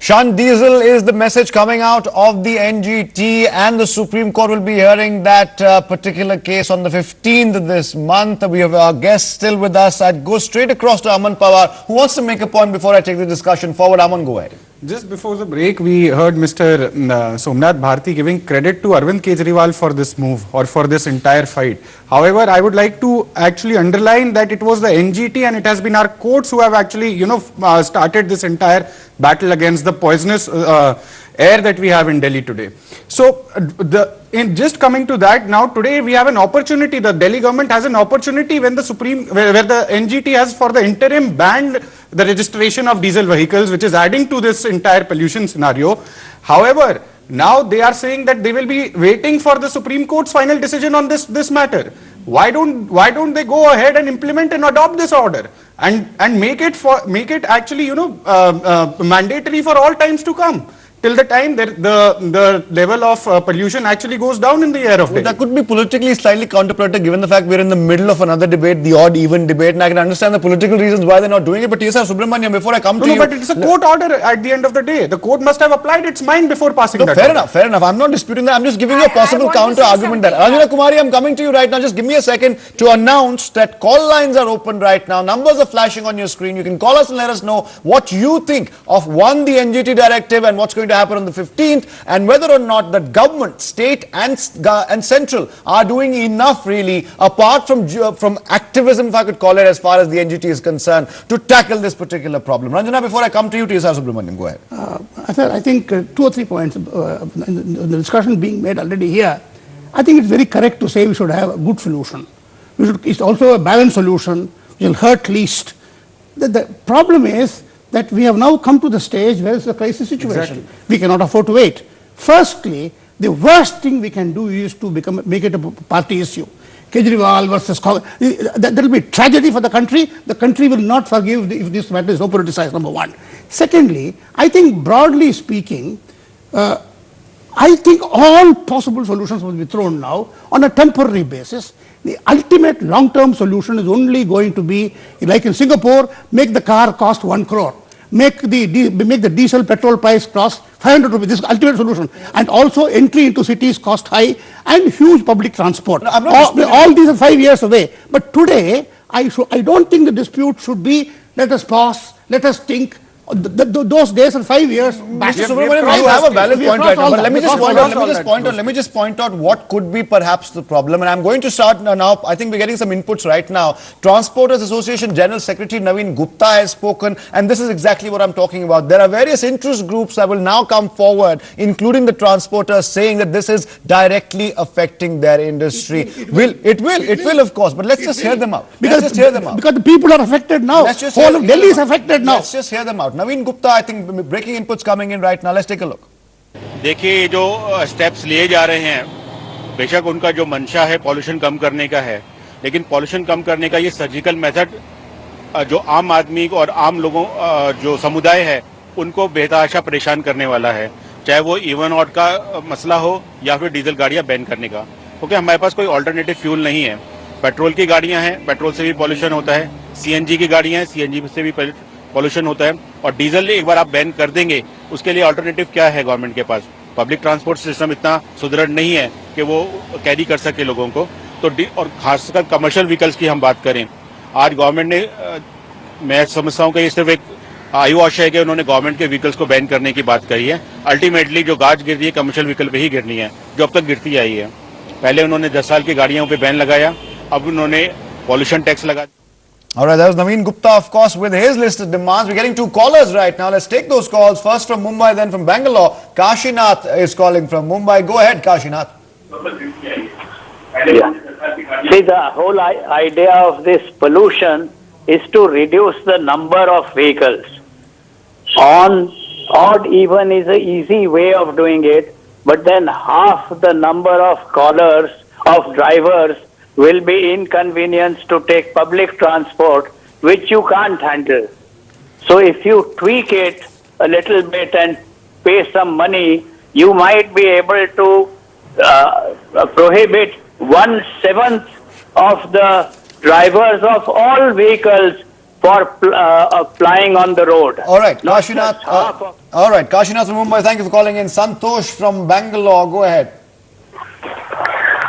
Shunt diesel is the message coming out of the NGT, and the Supreme Court will be hearing that particular case on the 15th of this month. We have our guest still with us. I'd go straight across to Aman Pawar, who wants to make a point before I take the discussion forward. Aman, go ahead. Just before the break, we heard Mr. Somnath Bharti giving credit to Arvind Kejriwal for this move or for this entire fight. However, I would like to actually underline that it was the NGT and it has been our courts who have actually, started this entire battle against the poisonous air that we have in Delhi today. So, in just coming to that, now today we have an opportunity. The Delhi government has an opportunity when the where the NGT has for the interim banned the registration of diesel vehicles, which is adding to this entire pollution scenario. However, now they are saying that they will be waiting for the Supreme Court's final decision on this matter. Why don't they go ahead and implement and adopt this order and make it actually mandatory for all times to come, till the time that the level of pollution actually goes down in the air of Delhi. That could be politically slightly counterproductive given the fact we're in the middle of another debate, the odd even debate, and I can understand the political reasons why they're not doing it. But T.S.R. Subramaniam, before I come to you... No, but it's a court order at the end of the day. The court must have applied its mind before passing that. Fair enough. I'm not disputing that. I'm just giving you a possible counter-argument there. Ranjana Kumari, I'm coming to you right now. Just give me a second to announce that call lines are open right now. Numbers are flashing on your screen. You can call us and let us know what you think of, one, the NGT directive and what's going to happen on the 15th, and whether or not the government, state and central are doing enough really, apart from activism, if I could call it, as far as the NGT is concerned, to tackle this particular problem. Ranjana, before I come to you, T.S.R. Subramaniam, go ahead. I think 2 or 3 points in the discussion being made already here. I think it's very correct to say we should have a good solution. It's also a balanced solution which will hurt least. The problem is that we have now come to the stage where it's a crisis situation. Exactly. We cannot afford to wait. Firstly, the worst thing we can do is to make it a party issue. Kejriwal versus Congress. That will be tragedy for the country. The country will not forgive if this matter is so politicized, number one. Secondly, I think broadly speaking, I think all possible solutions will be thrown now on a temporary basis. The ultimate long-term solution is only going to be, like in Singapore, make the car cost 1 crore. Make the diesel petrol price cost 500 rupees. This is the ultimate solution. And also entry into cities cost high and huge public transport. No, all these are 5 years away. But today, I don't think the dispute should be, let us pause, let us think. Those days in 5 years. Mr. Subramaniam, you have a valid point right now, but let me just point out what could be perhaps the problem. And I'm going to start now. I think we're getting some inputs right now. Transporters Association General Secretary Naveen Gupta has spoken, and this is exactly what I'm talking about. There are various interest groups that will now come forward, including the transporters, saying that this is directly affecting their industry. It will, of course, but let's just hear them out. Because the people are affected now. Whole of Delhi is affected now. Let's just hear them out. Naveen Gupta, I think breaking inputs coming in right now. Let's take a look. देखिए जो steps लिए जा रहे हैं, बेशक उनका जो मंशा है पॉल्यूशन कम करने का है, लेकिन पॉल्यूशन कम करने का ये सर्जिकल मेथड जो आम आदमी और आम लोगों जो समुदाय है उनको बेतहाशा परेशान करने वाला है, चाहे वो इवन ऑड का मसला हो या फिर डीजल गाड़ियां बैन करने का, क्योंकि हमारे पास कोई ऑल्टरनेटिव फ्यूल नहीं है। पेट्रोल की गाड़ियां हैं, पेट्रोल से भी पॉल्यूशन होता है, सीएनजी की गाड़ियां हैं, सीएनजी से भी पॉल्यूशन होता है, और डीजल एक बार आप बैन कर देंगे, उसके लिए अल्टरनेटिव क्या है गवर्नमेंट के पास? पब्लिक ट्रांसपोर्ट सिस्टम इतना सुदृढ़ नहीं है कि वो कैरी कर सके लोगों को। तो और खासकर कमर्शियल व्हीकल्स की हम बात करें, आज गवर्नमेंट ने, मैं समझता हूँ कि ये सिर्फ एक आईवॉश है कि उन्होंने गवर्नमेंट के व्हीकल्स को बैन करने की बात कही है। अल्टीमेटली जो गाज गिर रही है कमर्शियल व्हीकल पे ही गिरनी है, जो अब तक गिरती आई है। पहले उन्होंने 10 साल की गाड़ियों पे बैन लगाया, अब उन्होंने पॉल्यूशन टैक्स लगा। All right, that was Naveen Gupta, of course, with his list of demands. We're getting 2 callers right now. Let's take those calls. First from Mumbai, then from Bangalore. Kashinath is calling from Mumbai. Go ahead, Kashinath. Yeah. See, the whole idea of this pollution is to reduce the number of vehicles. Odd even is an easy way of doing it, but then half the number of callers, of drivers, will be inconvenienced to take public transport, which you can't handle. So if you tweak it a little bit and pay some money, you might be able to prohibit 1/7 of the drivers of all vehicles for plying on the road. All right, Kashinath, All right, Kashinath from Mumbai, thank you for calling in. Santosh from Bangalore, go ahead.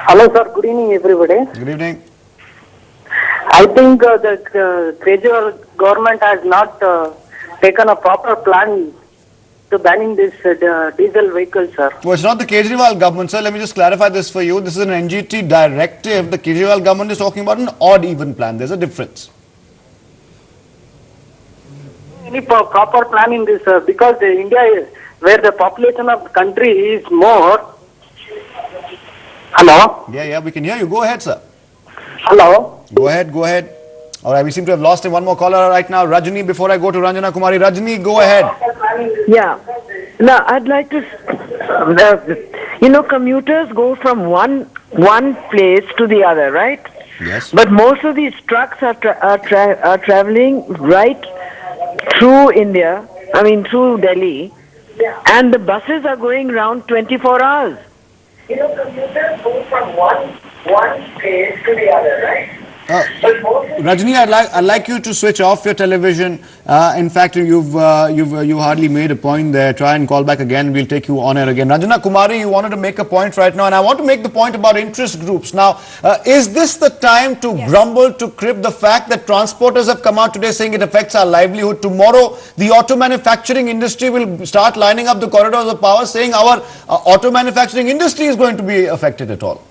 Hello, sir. Good evening, everybody. Good evening. I think the Kejriwal government has not taken a proper plan to banning this diesel vehicle, sir. Well, it's not the Kejriwal government, sir. Let me just clarify this for you. This is an NGT directive. The Kejriwal government is talking about an odd-even plan. There's a difference. Any proper plan in this, sir? Because India is where the population of the country is more. Hello? Yeah, we can hear you. Go ahead, sir. Hello? Go ahead. All right, we seem to have lost one more caller right now. Rajni, before I go to Ranjana Kumari. Rajni, go ahead. Yeah. Now, I'd like to, commuters go from one place to the other, right? Yes. But most of these trucks are traveling right through India, through Delhi, and the buses are going around 24 hours. Commuters go from one place to the other, right? Rajni, I'd like you to switch off your television. In fact, you hardly made a point there. Try and call back again. We'll take you on air again. Ranjana Kumari, you wanted to make a point right now, and I want to make the point about interest groups. Now, is this the time to grumble, to crib the fact that transporters have come out today saying it affects our livelihood? Tomorrow, the auto manufacturing industry will start lining up the corridors of power, saying our auto manufacturing industry is going to be affected at all.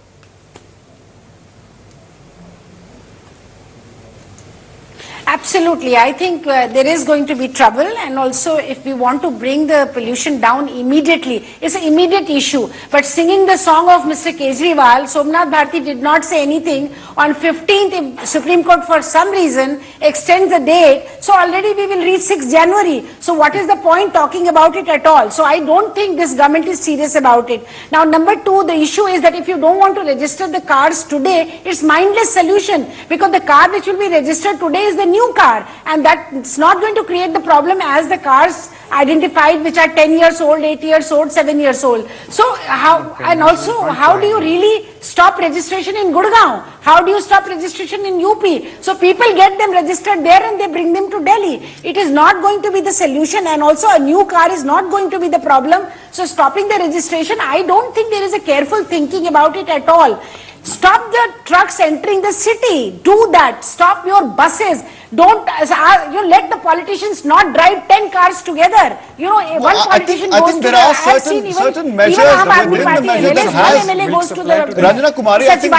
Absolutely. I think there is going to be trouble, and also if we want to bring the pollution down immediately, it's an immediate issue. But singing the song of Mr. Kejriwal, Somnath Bharti did not say anything. On 15th, if Supreme Court for some reason extends the date, so already we will reach 6th January. So what is the point talking about it at all? So I don't think this government is serious about it. Now, number two, the issue is that if you don't want to register the cars today, it's mindless solution, because the car which will be registered today is the new car, and that's not going to create the problem as the cars identified which are 10 years old, 8 years old, 7 years old. So how, and also how do you really stop registration in Gurgaon? How do you stop registration in UP? So people get them registered there and they bring them to Delhi. It is not going to be the solution, and also a new car is not going to be the problem. So stopping the registration, I don't think there is a careful thinking about it at all. Stop the trucks entering the city. Do that. Stop your buses. Don't let the politicians not drive 10 cars together. One politician goes to the... I think there are certain measures within the measure that has... MLA goes to the Ranjana Kumari, I think...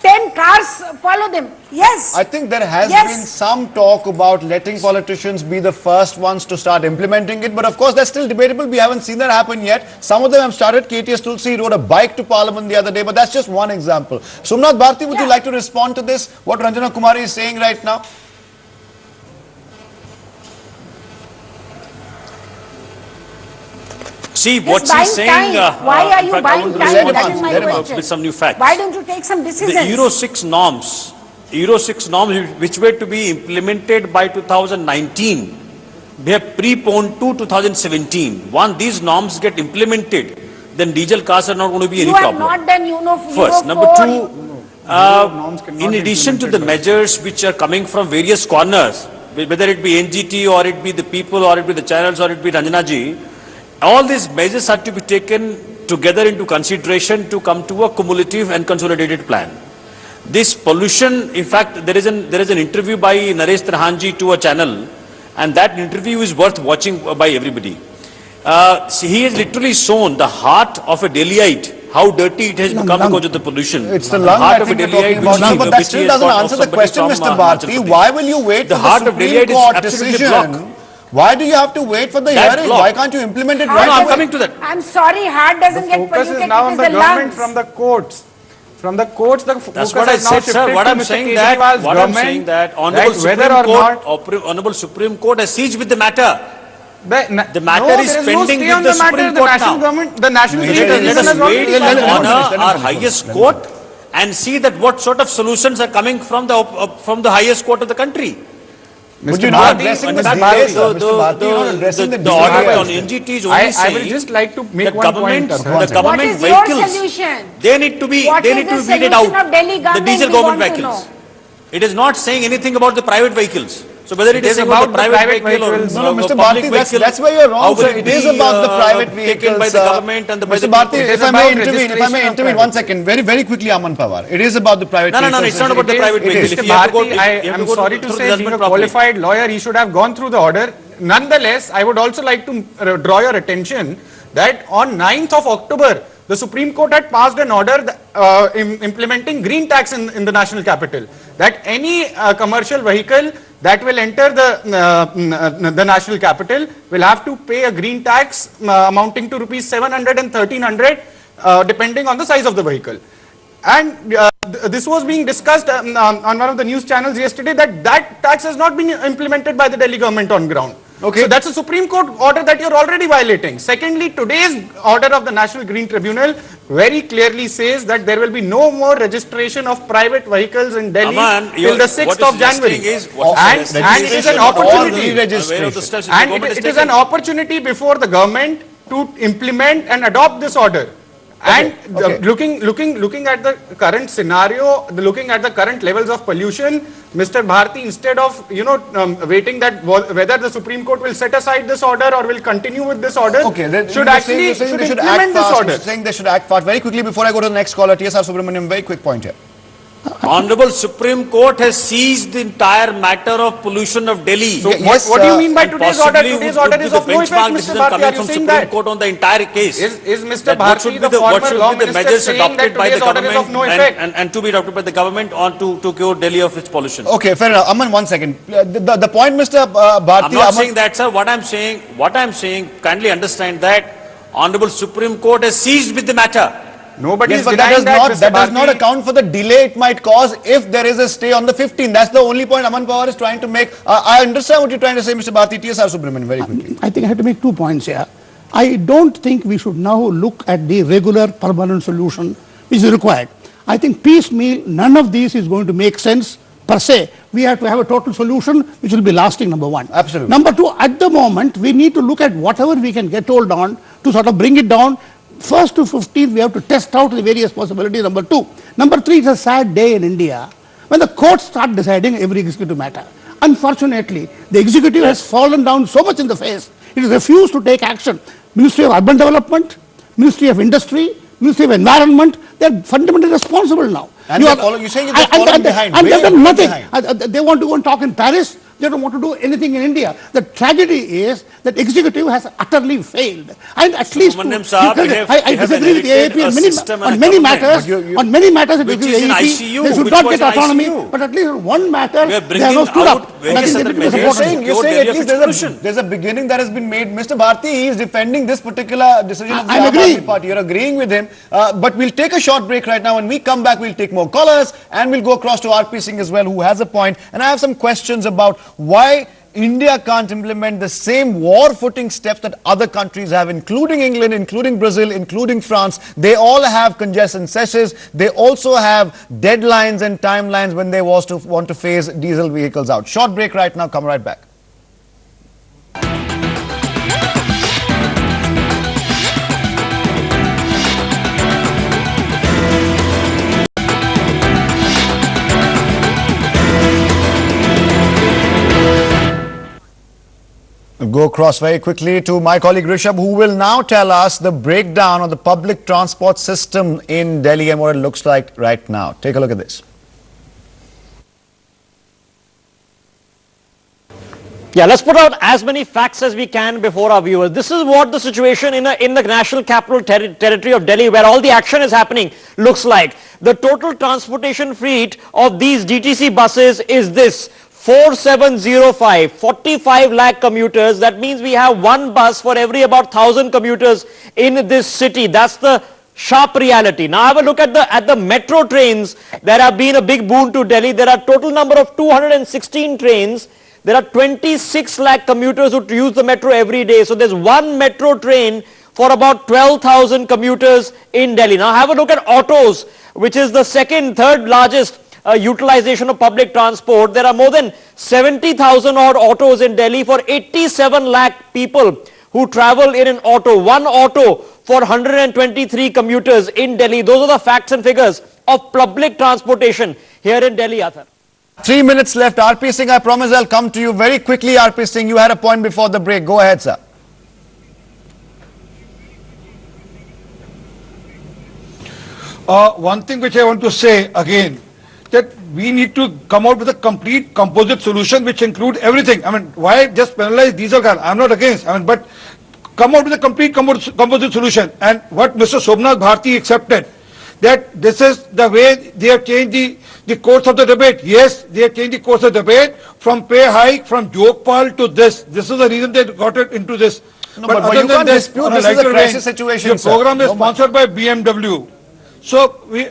10 cars follow them. Yes. I think there has been some talk about letting politicians be the first ones to start implementing it, but of course that's still debatable. We haven't seen that happen yet. Some of them have started. KTS Tulsi rode a bike to Parliament the other day, but that's just one example. Somnath Bharti, would you like to respond to this, what Ranjana Kumari is saying right now? See, what she's saying, why are you buying time? That is my question. With some new facts. Why don't you take some decisions? The Euro 6 norms which were to be implemented by 2019, we have preponed to 2017. Once these norms get implemented, then diesel cars are not going to be any problem. You have not done First. Number two, in addition to the measures which are coming from various corners, whether it be NGT or it be the people or it be the channels or it be Ranjana ji, all these measures are to be taken together into consideration to come to a cumulative and consolidated plan. This pollution, in fact, there is an interview by Naresh Trahanji to a channel, and that interview is worth watching by everybody. He has literally shown the heart of a Delhiite, how dirty it has become because of the pollution. It's the lung, I think, we're talking about now, but that still doesn't answer the question, Mr. Bharti. Why will you wait for the Supreme Court decision? Why do you have to wait for the hearing? Why can't you implement it right away? I'm coming to that. I'm sorry, heart doesn't get polluted. The focus is now on the government from the courts. From the courts, the focus That's what I said, sir. What I'm saying that, Honorable Supreme Court has seized with the matter. The matter is pending with the Supreme Court now. The national let us wait on our highest court and see that what sort of solutions are coming from the highest court of the country. But you're not addressing the delays, Mr. Bharti. You're not addressing the order on NGT is only saying I will just like to make one point. The government vehicles, they need to be weeded out. The diesel government vehicles. It is not saying anything about the private vehicles. So whether it is about the private vehicle or vehicles. No, no, Mr. public Bharti, vehicle, that's where you're wrong, how will sir. It is be, about the private vehicles. taken by the government and by Mr. the Bharti, people. It is if I may about intervene, one second, very quickly, Aman Pawar. It is about the private No, no, vehicles. no, it's not about the private It is. vehicle. If Mr. you have to go- Bharti, if I you have am to go sorry to through the say, being judgment a properly. qualified lawyer, he should have gone through the order. Nonetheless, I would also like to draw your attention that on 9th of October, the Supreme Court had passed an order implementing green tax in the national capital. That any commercial vehicle that will enter the national capital will have to pay a green tax amounting to rupees 700 and 1300 depending on the size of the vehicle. And this was being discussed on one of the news channels yesterday that tax has not been implemented by the Delhi government on ground. Okay. So that's a Supreme Court order that you're already violating. Secondly, today's order of the National Green Tribunal very clearly says that there will be no more registration of private vehicles in Delhi Aman, till the 6th of January. And it is an opportunity. And it is an opportunity before the government to implement and adopt this order. And looking at the current scenario, looking at the current levels of pollution, Mr. Bharti, instead of waiting that whether the Supreme Court will set aside this order or will continue with this order, should implement this order. You're saying they should act fast. Very quickly before I go to the next caller, TSR Subramaniam, very quick point here. Honorable Supreme Court has seized the entire matter of pollution of Delhi. So Yes, what do you mean by today's order? Possibly Today's would order be is the of no effect, benchmark Mr. decision Bharti. coming Are you from saying Supreme that? Court on the entire case. Is Mr. That what should Bharti, be the what former should law be the minister, measures saying adopted that by the today's order is government of no effect? and to be adopted by the government on to cure Delhi of its pollution. Okay, fair enough. Aman, 1 second. The point, Mr. Bharti. I'm not saying that, sir. What I'm saying, kindly understand that Honorable Supreme Court has seized with the matter. Nobody Yes, is but that denying does that, not Mr. not Bharti. account for the delay it might cause if there is a stay on the 15th. That's the only point Aman Pawar is trying to make. I understand what you're trying to say, Mr. Bharti. TSR Subramanian, very quickly. I think I have to make 2 points here. I don't think we should now look at the regular permanent solution which is required. I think piecemeal, none of these is going to make sense per se. We have to have a total solution which will be lasting, number one. Absolutely. Number two, at the moment, we need to look at whatever we can get hold on to sort of bring it down. First to 15th, we have to test out the various possibilities, number two. Number three, it's a sad day in India when the courts start deciding every executive matter. Unfortunately, the executive has fallen down so much in the face, it has refused to take action. Ministry of Urban Development, Ministry of Industry, Ministry of Environment, they are fundamentally responsible now. And you're saying they're falling behind. And they've done Way nothing. behind. They want to go and talk in Paris. They don't want to do anything in India. The tragedy is that executive has utterly failed. And at least Subramaniam Saab, I disagree with the AAP on many matters. On many matters, Which is in ICU, they should which not was get in autonomy. ICU. But at least on one matter, We are they have bringing not stood out up. various And I think other they measures. supported it. You're Pure saying Delhi at least of exclusion. there's a beginning that has been made. Mr. Bharti is defending this particular decision of the I'm Aam Aadmi agreeing. Party. You're agreeing with him. But we'll take a short break right now. When we come back, we'll take more callers and we'll go across to RP Singh as well, who has a point. And I have some questions about why India can't implement the same war-footing steps that other countries have, including England, including Brazil, including France. They all have congestion cesses. They also have deadlines and timelines when they want to phase diesel vehicles out. Short break right now. Come right back. Go across very quickly to my colleague Rishabh, who will now tell us the breakdown of the public transport system in Delhi and what it looks like right now. Take a look at this. Yeah, let's put out as many facts as we can before our viewers. This is what the situation in the national capital territory of Delhi, where all the action is happening, looks like. The total transportation fleet of these DTC buses is this: 4705, 45 lakh commuters. That means we have one bus for every about 1,000 commuters in this city. That's the sharp reality. Now have a look at the metro trains that have been a big boon to Delhi. There are total number of 216 trains. There are 26 lakh commuters who use the metro every day. So there's one metro train for about 12,000 commuters in Delhi. Now have a look at autos, which is the third largest utilization of public transport. There are more than 70,000 odd autos in Delhi for 87 lakh people who travel in an auto. One auto for 123 commuters in Delhi. Those are the facts and figures of public transportation here in Delhi, Athar. 3 minutes left. RP Singh, I promise I'll come to you very quickly. RP Singh, you had a point before the break. Go ahead, sir. One thing which I want to say again, that we need to come out with a complete composite solution which include everything. I mean, why just penalize diesel car? I'm not against. I mean, but come out with a complete composite solution. And what Mr. Somnath Bharti accepted, that this is the way they have changed the course of the debate. Yes, they have changed the course of the debate from pay hike, from Jokpal to this. This is the reason they got it into this. No, but you can't dispute this is a crisis situation, the program is sponsored by BMW. So we...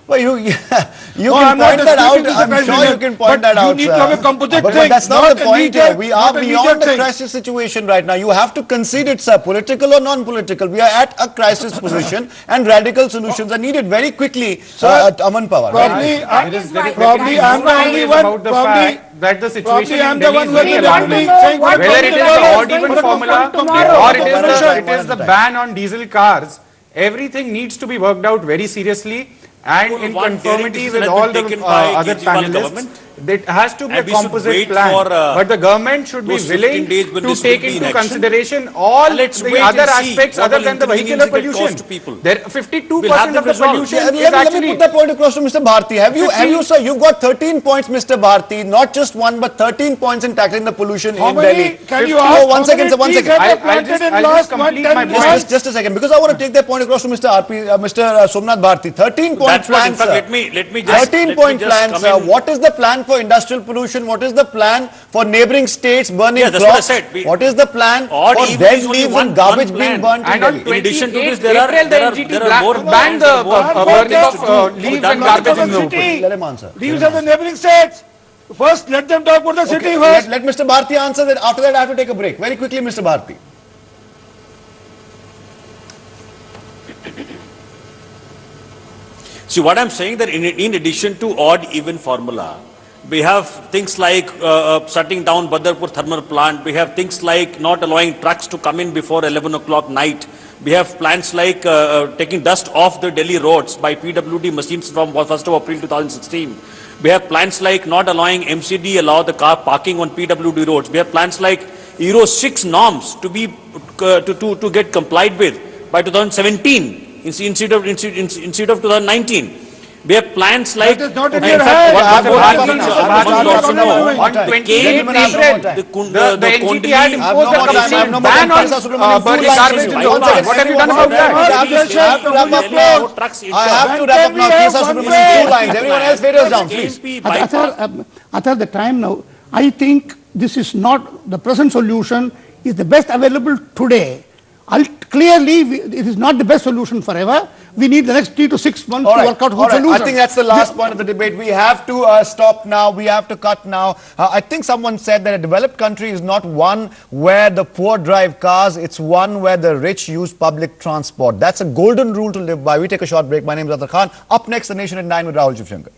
Well, you can point that out. I'm sure you can point that out. You need to have a composite but thing. That's not the point here. We are beyond the crisis situation right now. You have to concede it, sir. Political or non-political. We are at a crisis position and radical solutions are needed very quickly. Aman Pawar. Probably I'm the only one. About the fact that the situation I'm in the Delhi one is very alarming. whether it is the odd even formula or it is the ban on diesel cars, everything needs to be worked out very seriously and in conformity with all the other panelists. It has to be a composite plan, but the government should be willing to take into consideration all the other aspects other than the vehicular pollution. There 52% of the pollution is Let me put that point across to Mr. Bharti. Have you, sir, you've got 13 points, Mr. Bharti, not just one, but 13 points in tackling the pollution in Delhi. Can you ask? One second, sir, one second. I'll just complete my point. Just a second, because I want to take that point across to Mr. Mr. Somnath Bharti. 13-point plan, sir. Let me just 13-point plan, sir. What is the plan for industrial pollution? What is the plan for neighboring states burning that's crops? what I said. What is the plan Odd for even dead is only leaves one- and garbage one being plan. burnt in And on Delhi? In addition to 28 this, there are more banned the burning of leaves and garbage in the open. Let him answer. These are the neighboring states. First, let them talk about the city Okay, first. let Mr. Bharti answer that. After that, I have to take a break. Very quickly, Mr. Bharti. See, what I'm saying that in addition to odd even formula, we have things like shutting down Badarpur thermal plant. We have things like not allowing trucks to come in before 11 o'clock night. We have plans like taking dust off the Delhi roads by PWD machines from 1st of April 2016. We have plans like not allowing MCD allow the car parking on PWD roads. We have plans like Euro 6 norms to be to get complied with by 2017 instead of 2019. We have plans like... That is not in In your fact, hand. on 28 April, the NGT had imposed a complete ban on burning garbage in the open. What have you done about that? I have to wrap up now. I have to wrap up now. K. Subramanian, 2 lines. Everyone else, fade down, please. Athar, the time now, I think this is not, the present solution is the best available today. Clearly, it is not the best solution forever. We need the next 3 to 6 months to work out a good solution. I think that's the last point of the debate. We have to stop now. We have to cut now. I think someone said that a developed country is not one where the poor drive cars. It's one where the rich use public transport. That's a golden rule to live by. We take a short break. My name is Athar Khan. Up next, The Nation at 9 with Rahul Shivshankar.